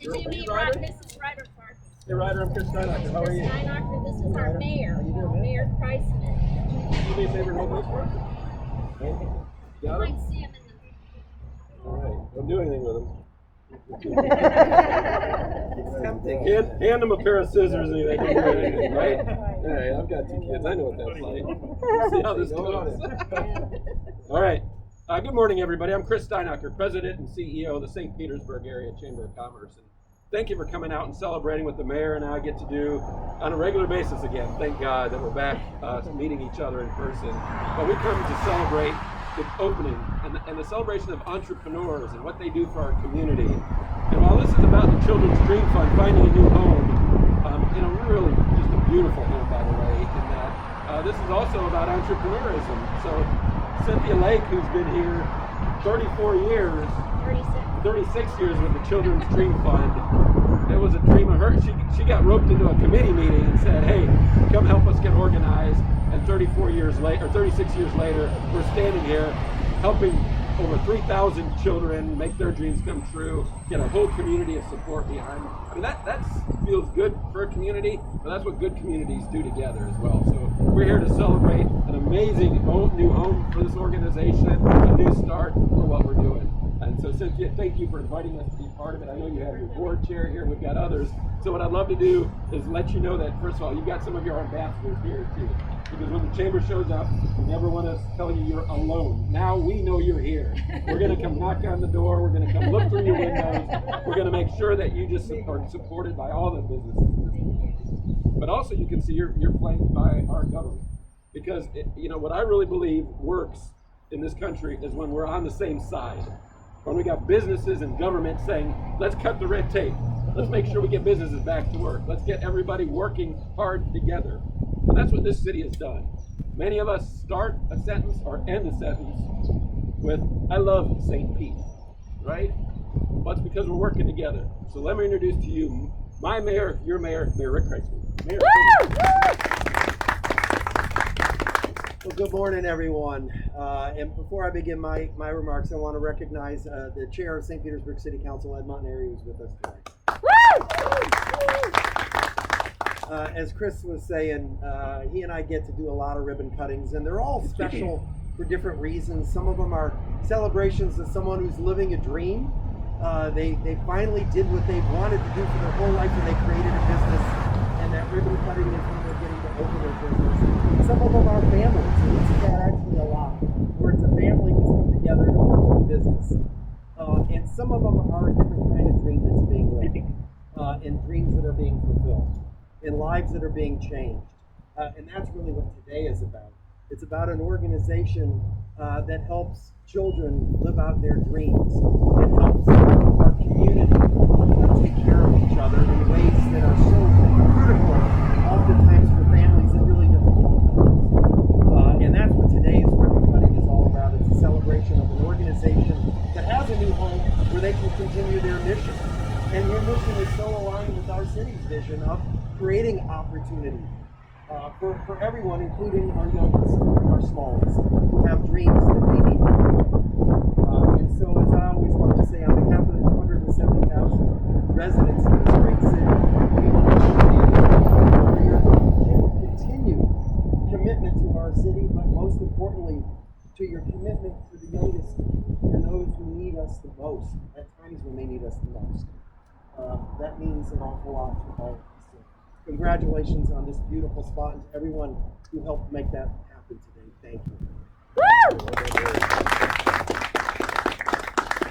You mean Ryder? This is Ryder Karppe. Hey Ryder, I'm Chris Steinacher. How are you? Steinacher, this is our mayor, Mayor Kriseman. Do me a favor and hold those for us. You Got might him? see him in All right. Don't do anything with him. Hand him a pair of scissors and they can do anything, right? All right, I've got 2 kids. I know what that's like. We'll see how this goes. All right. Good morning, everybody. I'm Chris Steinacher, President and CEO of the St. Petersburg Area Chamber of Commerce. And thank you for coming out and celebrating what the mayor and I get to do on a regular basis again. Thank God that we're back meeting each other in person. But we come to celebrate the opening and the celebration of entrepreneurs and what they do for our community. And while this is about the Children's Dream Fund finding a new home, really just a beautiful home, by the way, in that this is also about entrepreneurism. So Cynthia Lake, who's been here 34 years, 36 years with the Children's Dream Fund, it was a dream of hers. She got roped into a committee meeting and said, hey, come help us get organized. And 36 years later, we're standing here helping over 3,000 children make their dreams come true, get a whole community of support behind them. I mean, that feels good for a community, but that's what good communities do together as well. So we're here to celebrate an amazing new home for this organization, a new start for what we're doing. And so Cynthia, thank you for inviting us to be part of it. I know you have your board chair here, we've got others. So what I'd love to do is let you know that, first of all, you've got some of your ambassadors here too. Because when the chamber shows up, we never want to tell you you're alone. Now we know you're here. We're going to come knock on the door. We're going to come look through your windows. We're going to make sure that you just are supported by all the businesses. But also you can see you're flanked by our government. Because, what I really believe works in this country is when we're on the same side. When we got businesses and government saying, let's cut the red tape. Let's make sure we get businesses back to work. Let's get everybody working hard together. And that's what this city has done. Many of us start a sentence or end a sentence with, I love St. Pete, right? Well, it's because we're working together. So let me introduce to you my mayor, your mayor, Mayor Rick Kriseman. Mayor. Well, good morning, everyone. And before I begin my remarks, I want to recognize the chair of St. Petersburg City Council, Ed Montanari, who's with us today. As Chris was saying, he and I get to do a lot of ribbon cuttings, and they're all special for different reasons. Some of them are celebrations of someone who's living a dream. They finally did what they wanted to do for their whole life, and they created a business, and that ribbon cutting is when they're getting to open their business. Some of them are families, and we see that actually a lot, where it's a family who's come together to open a business. And some of them are a different kind of dream that's being lived, and dreams that are being fulfilled, and lives that are being changed. And that's really what today is about. It's about an organization that helps children live out their dreams and helps our community take care of each other in ways that are so critical, oftentimes for families in really difficult times. And that's what today's ribbon cutting is all about. It's a celebration of an organization that has a new home where they can continue their mission. And your mission is so aligned with our city's vision of creating opportunity for everyone, including our youngest and our smallest, who have dreams that they need to fulfill. And so, as I always love to say, on behalf of the 270,000 residents of this great city, we want to for your continued commitment to our city, but most importantly, to your commitment to the youngest and those who need us the most, at times when they need us the most. That means an awful lot to all of us. So congratulations on this beautiful spot, and to everyone who helped make that happen today. Thank you.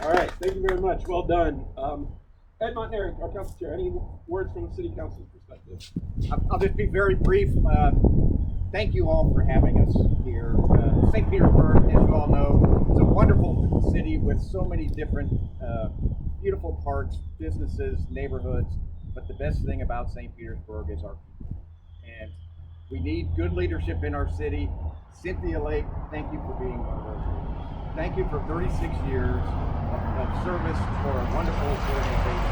All right, thank you very much. Well done. Ed Montanari, our council chair, any words from the city council's perspective? I'll just be very brief. Thank you all for having us here. St. Petersburg, as you all know, is a wonderful city with so many different beautiful parks, businesses, neighborhoods, but the best thing about St. Petersburg is our people. And we need good leadership in our city. Cynthia Lake, thank you for being one of those leaders. Thank you for 36 years of service for a wonderful organization.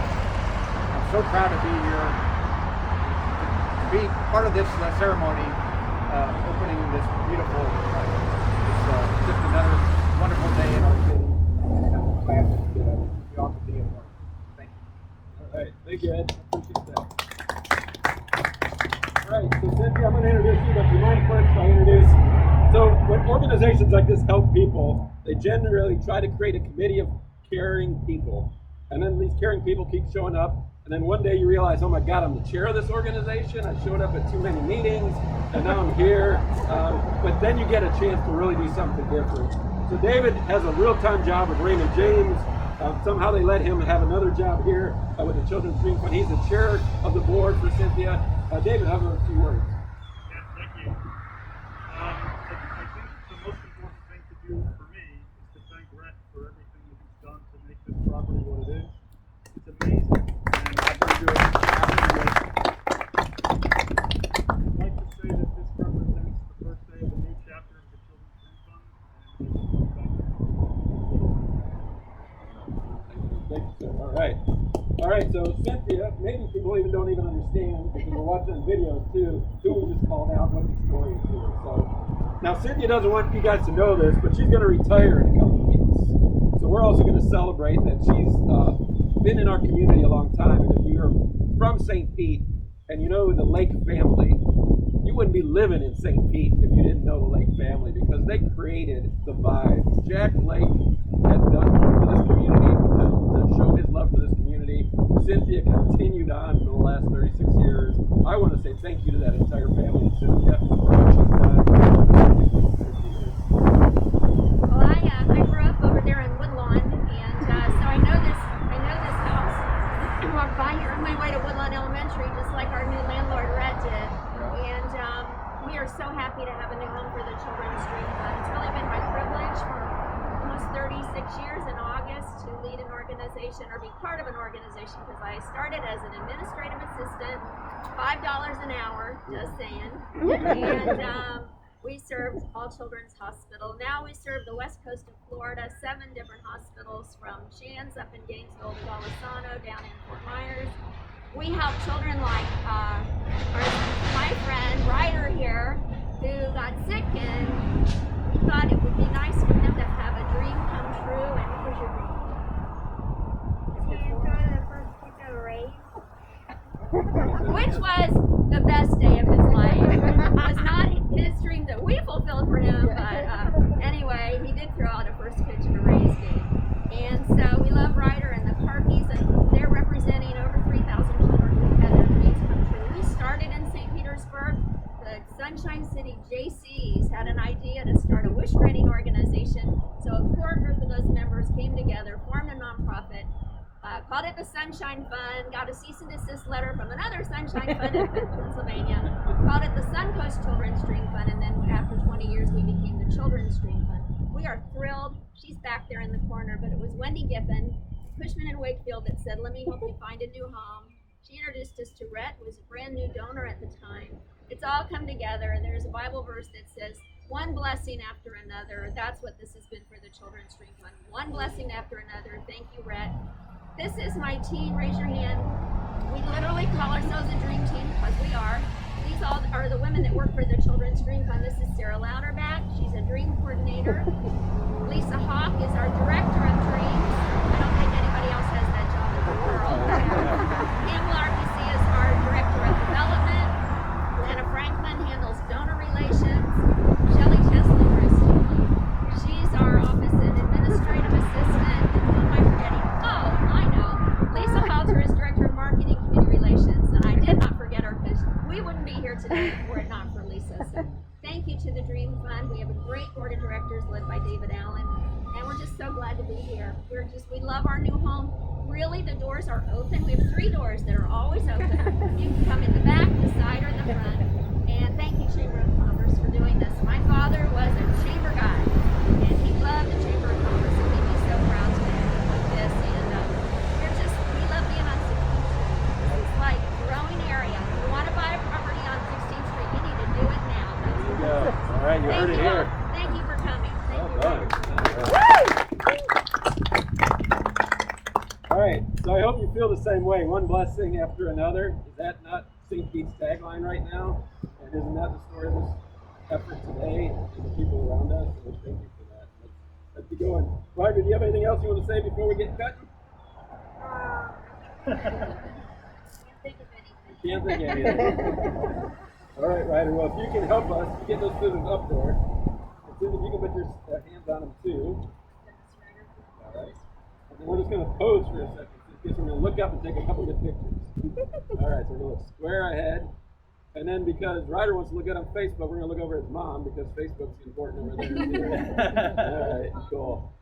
I'm so proud to be here, to be part of this ceremony, opening this beautiful, it's just another wonderful day in our city. And I'm glad that we all could be a part of it. Thank you. All right. good. I appreciate that. All right, so Cynthia, I'm going to introduce you, but do you mind first if I introduce? So when organizations like this help people, they generally try to create a committee of caring people. And then these caring people keep showing up. And then one day you realize, oh my God, I'm the chair of this organization. I showed up at too many meetings, and now I'm here. But then you get a chance to really do something different. So David has a real-time job with Raymond James. Somehow they let him have another job here with the Children's Dream Fund. He's the chair of the board for Cynthia. David, have a few words. Yeah, thank you. I think the most important thing to do for me is to thank Rhett for everything that he's done to make this property what it is. It's amazing, and I've been doing it happy with. I'd like to say that this represents the first day of a new chapter of the Children's Dream Fund, and thank you. Thank you, sir. All right, so Cynthia, maybe people don't even understand, because we're watching videos too, who we just called out, what the story is here. So now Cynthia doesn't want you guys to know this, but she's going to retire in a couple of weeks. So we're also going to celebrate that she's been in our community a long time. And if you're from St. Pete and you know the Lake family, you wouldn't be living in St. Pete if you didn't know the Lake family, because they created the vibe. Jack Lake has done for this community to show his love for this community. Cynthia continued on for the last 36 years. I want to say thank you to that entire family, Cynthia, for what she's done. Well, I grew up over there in Woodlawn, and so I know this house. I walked by here on my way to Woodlawn Elementary, just like our new landlord Rhett did. And we are so happy to have a new home for the Children's Dream Fund. It's really been my privilege for almost 36 years in August to lead an organization or be part of an organization, because I started as an administrative assistant, $5 an hour, just saying. And we served All Children's Hospital. Now we serve the west coast of Florida, 7 different hospitals, from Shands up in Gainesville to Golisano down in Fort Myers. We help children like my friend Ryder here, who got sick, and he thought it would be nice for him to have a dream come true. And what was your dream? Which was the best day of his life. It was not his dream that we fulfilled for him, but anyway, he did throw out a first pitch of a Rays game. And so we love Ryder and the Karppes, and they're representing over 3,000 children who've had their dreams come true. We started in St. Petersburg. The Sunshine City JCs had an idea to start a wish granting organization. So a core group of those members came together, formed a nonprofit, called it the Sunshine Fund, got a cease and desist letter from another Sunshine Fund in Pennsylvania, called it the Suncoast Children's Dream Fund, and then after 20 years we became the Children's Dream Fund. We are thrilled. She's back there in the corner, but it was Wendy Giffen, Cushman and Wakefield, that said, let me help you find a new home. She introduced us to Rhett, who was a brand new donor at the time. It's all come together, and there's a Bible verse that says, one blessing after another. That's what this has been for the Children's Dream Fund. One blessing after another. Thank you, Rhett. This is my team. Raise your hand. We literally call ourselves a dream team, because we are. These all are the women that work for the Children's Dream Fund. This is Sarah Louderback. She's a dream coordinator. Lisa Hawk is our director of dreams. I don't think anybody else has that job in the world. Pamela RPC is our director of development. Lana Franklin handles donor relations. Shelley Chesley is she's our office and administrative assistant. And who am I forgetting? Oh, I know. Lisa Halter is director of marketing, community relations, and I did not forget her, because we wouldn't be here today were it not for Lisa. So thank you to the Dream Fund. We have a great board of directors led by David Allen, and we're just so glad to be here. We love our new home. Really, the doors are open. We have 3 doors that are always open. You can come in the back, the side, or the front. And thank you, Chamber of Commerce, for doing this. My father was a chamber guy, and he loved the Chamber of Commerce, and made me so proud to be with this. And we love being on 16th Street. This is like a growing area. If you want to buy a property on 16th Street, you need to do it now. There you go. All right, you heard it here. Thank you for coming. Thank you. All right, so I hope you feel the same way. One blessing after another. Is that not St. Pete's tagline right now? And isn't that the story of this effort today and the people around us? So thank you for that. Let's be going. Ryder, do you have anything else you want to say before we get cut? Can't think of anything. All right, Ryder. Well, if you can help us get those scissors up there, and Cynthia, if you can put your hands on them too. All right. And then we're just going to pose for a second. We're going to look up and take a couple good pictures. All right, so we're going to look square ahead. And then because Ryder wants to look good on Facebook, we're going to look over at his mom because Facebook's important over there. All right, cool.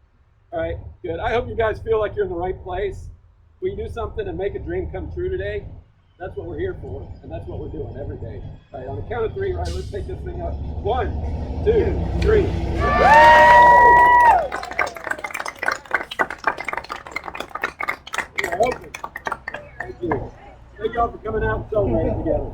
All right, good. I hope you guys feel like you're in the right place. Will you do something and make a dream come true today? That's what we're here for, and that's what we're doing every day. All right, on the count of three, Ryder, let's take this thing up. 1, 2, 3. Thank you. Thank y'all for coming out and celebrating together.